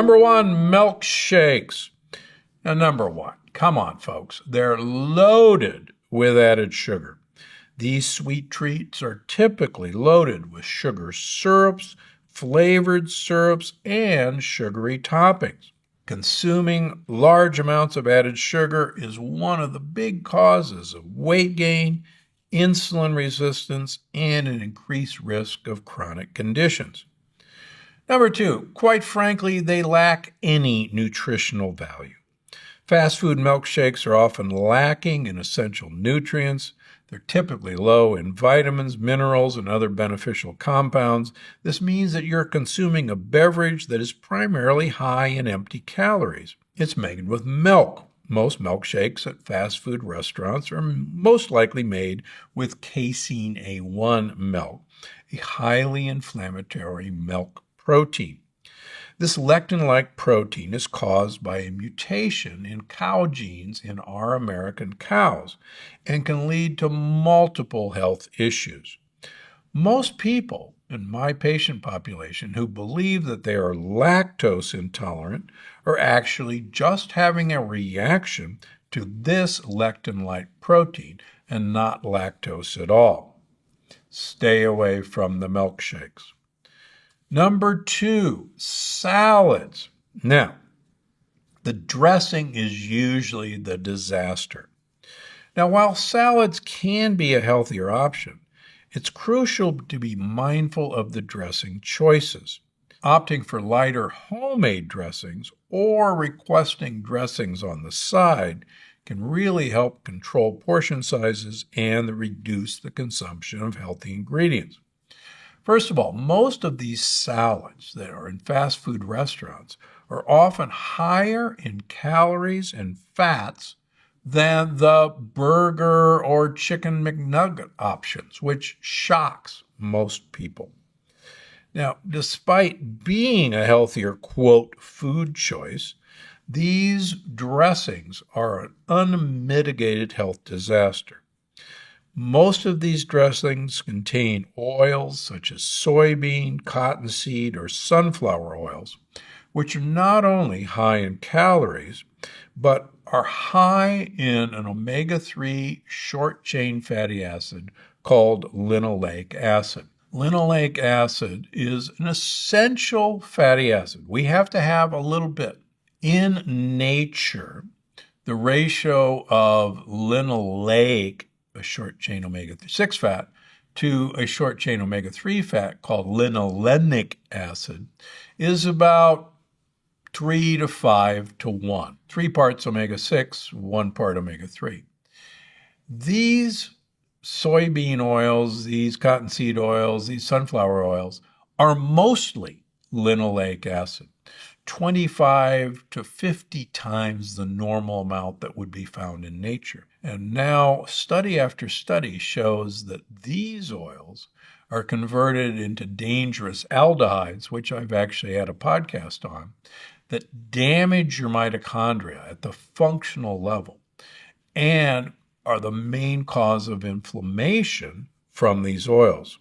Number one, milkshakes. Now, number one, come on, folks. They're loaded with added sugar. These sweet treats are typically loaded with sugar syrups, flavored syrups, and sugary toppings. Consuming large amounts of added sugar is one of the big causes of weight gain, insulin resistance, and an increased risk of chronic conditions. Number two, quite frankly, they lack any nutritional value. Fast food milkshakes are often lacking in essential nutrients. They're typically low in vitamins, minerals, and other beneficial compounds. This means that you're consuming a beverage that is primarily high in empty calories. It's made with milk. Most milkshakes at fast food restaurants are most likely made with casein A1 milk, a highly inflammatory milk protein. This lectin-like protein is caused by a mutation in cow genes in our American cows and can lead to multiple health issues. Most people in my patient population who believe that they are lactose intolerant are actually just having a reaction to this lectin-like protein and not lactose at all. Stay away from the milkshakes. Number two, salads. Now, the dressing is usually the disaster. Now, while salads can be a healthier option, it's crucial to be mindful of the dressing choices. Opting for lighter homemade dressings or requesting dressings on the side can really help control portion sizes and reduce the consumption of healthy ingredients. First of all, most of these salads that are in fast food restaurants are often higher in calories and fats than the burger or chicken McNugget options, which shocks most people. Now, despite being a healthier, quote, food choice, these dressings are an unmitigated health disaster. Most of these dressings contain oils such as soybean, cottonseed, or sunflower oils, which are not only high in calories, but are high in an omega-3 short-chain fatty acid called linoleic acid. Linoleic acid is an essential fatty acid. We have to have a little bit. In nature, the ratio of linoleic, a short-chain omega-6 fat, to a short-chain omega-3 fat called linolenic acid is about 3 to 5 to 1. 3 parts omega-6, 1 part omega-3. These soybean oils, these cottonseed oils, these sunflower oils are mostly linoleic acid. 25 to 50 times the normal amount that would be found in nature. And now study after study shows that these oils are converted into dangerous aldehydes, which I've actually had a podcast on, that damage your mitochondria at the functional level and are the main cause of inflammation from these oils.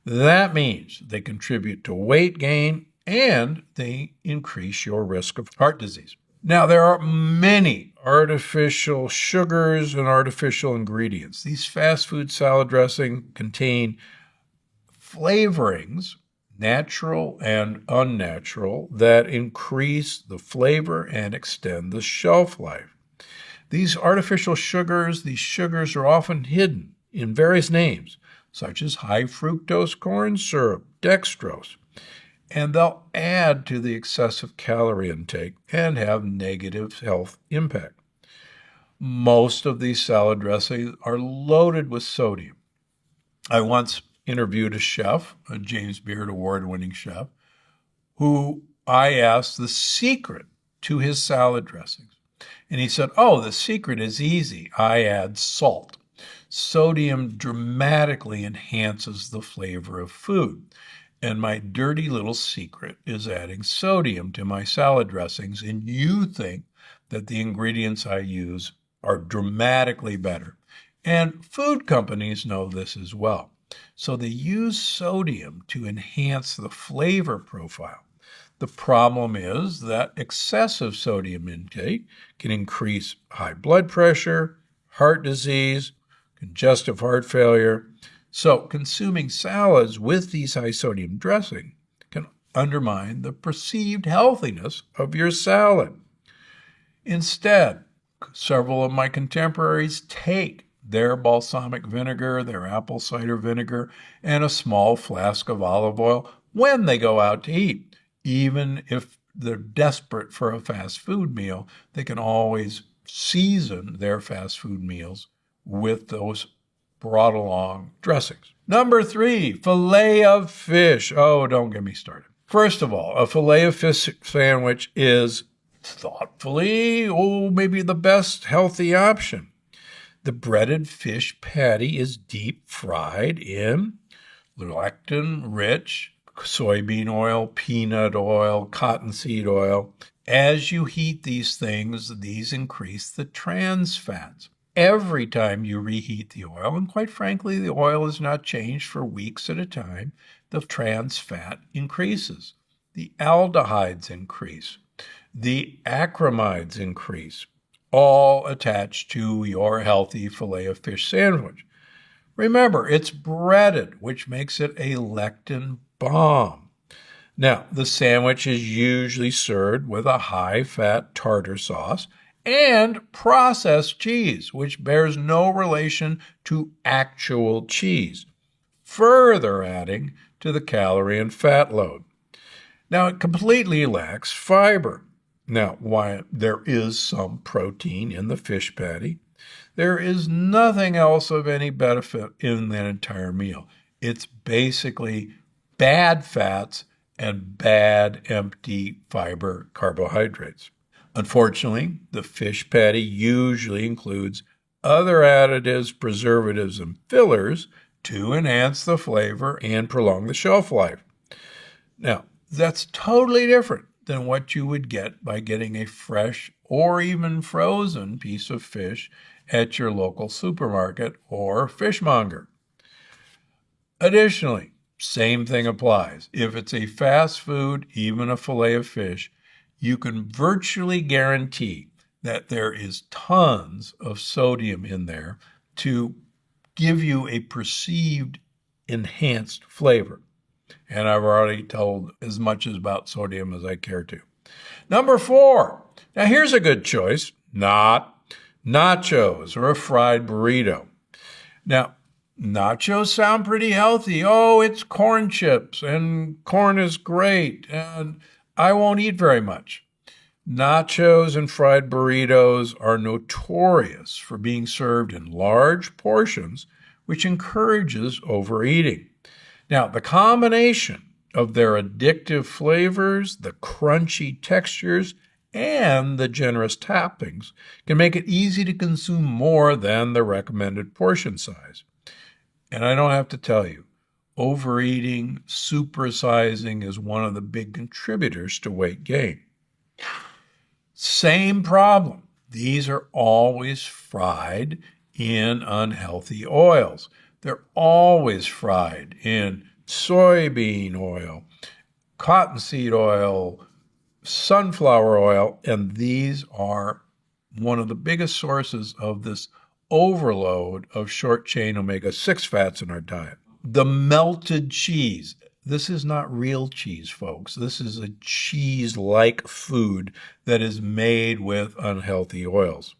That means they contribute to weight gain and they increase your risk of heart disease. Now, there are many artificial sugars and artificial ingredients. These fast food salad dressings contain flavorings, natural and unnatural, that increase the flavor and extend the shelf life. These artificial sugars, are often hidden in various names, such as high fructose corn syrup, dextrose, and they'll add to the excessive calorie intake and have negative health impact. Most of these salad dressings are loaded with sodium. I once interviewed a chef, a James Beard award-winning chef, who I asked the secret to his salad dressings. And he said, the secret is easy. I add salt. Sodium dramatically enhances the flavor of food. And my dirty little secret is adding sodium to my salad dressings, and you think that the ingredients I use are dramatically better. And food companies know this as well. So they use sodium to enhance the flavor profile. The problem is that excessive sodium intake can increase high blood pressure, heart disease, congestive heart failure. So consuming salads with these high sodium dressings can undermine the perceived healthiness of your salad. Instead, several of my contemporaries take their balsamic vinegar, their apple cider vinegar, and a small flask of olive oil when they go out to eat. Even if they're desperate for a fast food meal, they can always season their fast food meals with those brought along dressings. Number 3, filet of fish. Oh, don't get me started. First of all, a filet of fish sandwich is thoughtfully, maybe the best healthy option. The breaded fish patty is deep fried in lectin-rich soybean oil, peanut oil, cottonseed oil. As you heat these things, these increase the trans fats. Every time you reheat the oil, and quite frankly, the oil is not changed for weeks at a time, the trans fat increases. The aldehydes increase. The acrylides increase, all attached to your healthy filet of fish sandwich. Remember, it's breaded, which makes it a lectin bomb. Now, the sandwich is usually served with a high-fat tartar sauce and processed cheese, which bears no relation to actual cheese, further adding to the calorie and fat load. Now, it completely lacks fiber. Now, while there is some protein in the fish patty, there is nothing else of any benefit in that entire meal. It's basically bad fats and bad empty fiber carbohydrates. Unfortunately, the fish patty usually includes other additives, preservatives, and fillers to enhance the flavor and prolong the shelf life. Now, that's totally different than what you would get by getting a fresh or even frozen piece of fish at your local supermarket or fishmonger. Additionally, same thing applies. If it's a fast food, even a filet of fish, you can virtually guarantee that there is tons of sodium in there to give you a perceived enhanced flavor. And I've already told as much about sodium as I care to. Number 4. Now here's a good choice. Not nachos or a fried burrito. Now, nachos sound pretty healthy. Oh, it's corn chips and corn is great and I won't eat very much. Nachos and fried burritos are notorious for being served in large portions, which encourages overeating. Now, the combination of their addictive flavors, the crunchy textures, and the generous toppings can make it easy to consume more than the recommended portion size. And I don't have to tell you, overeating, supersizing is one of the big contributors to weight gain. Same problem. These are always fried in unhealthy oils. They're always fried in soybean oil, cottonseed oil, sunflower oil, and these are one of the biggest sources of this overload of short-chain omega-6 fats in our diet. The melted cheese. This is not real cheese, folks. This is a cheese-like food that is made with unhealthy oils.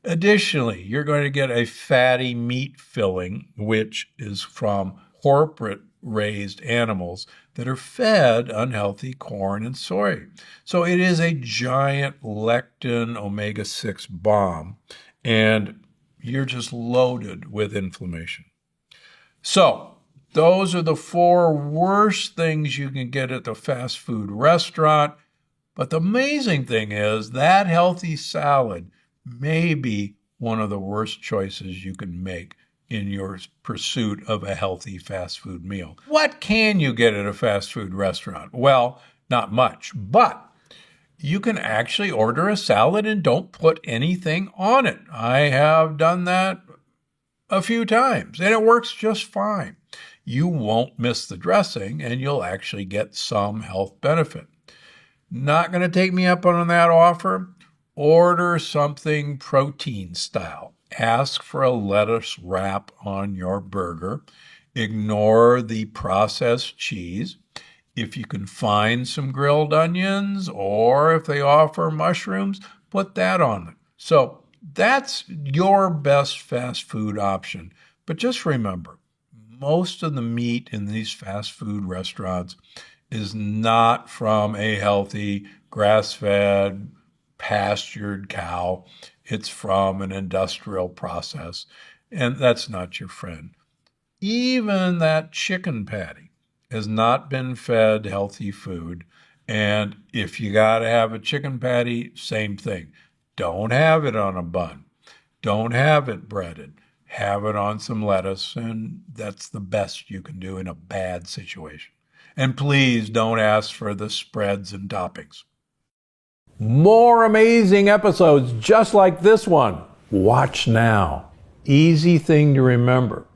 Additionally, you're going to get a fatty meat filling, which is from corporate-raised animals that are fed unhealthy corn and soy. So it is a giant lectin omega-6 bomb, and you're just loaded with inflammation. So those are the 4 worst things you can get at the fast food restaurant. But the amazing thing is that healthy salad may be one of the worst choices you can make in your pursuit of a healthy fast food meal. What can you get at a fast food restaurant? Well, not much, but you can actually order a salad and don't put anything on it. I have done that a few times, and it works just fine. you won't miss the dressing and you'll actually get some health benefit. Not going to take me up on that offer? Order something protein style. Ask for a lettuce wrap on your burger. Ignore the processed cheese. If you can find some grilled onions or if they offer mushrooms, put that on it. So that's your best fast food option. But just remember, most of the meat in these fast food restaurants is not from a healthy, grass-fed, pastured cow. It's from an industrial process, and that's not your friend. Even that chicken patty has not been fed healthy food. And if you got to have a chicken patty, same thing. Don't have it on a bun. Don't have it breaded. Have it on some lettuce, and that's the best you can do in a bad situation. And please don't ask for the spreads and toppings. More amazing episodes just like this one. Watch now. Easy thing to remember.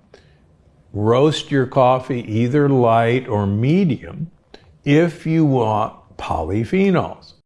Roast your coffee either light or medium if you want polyphenols.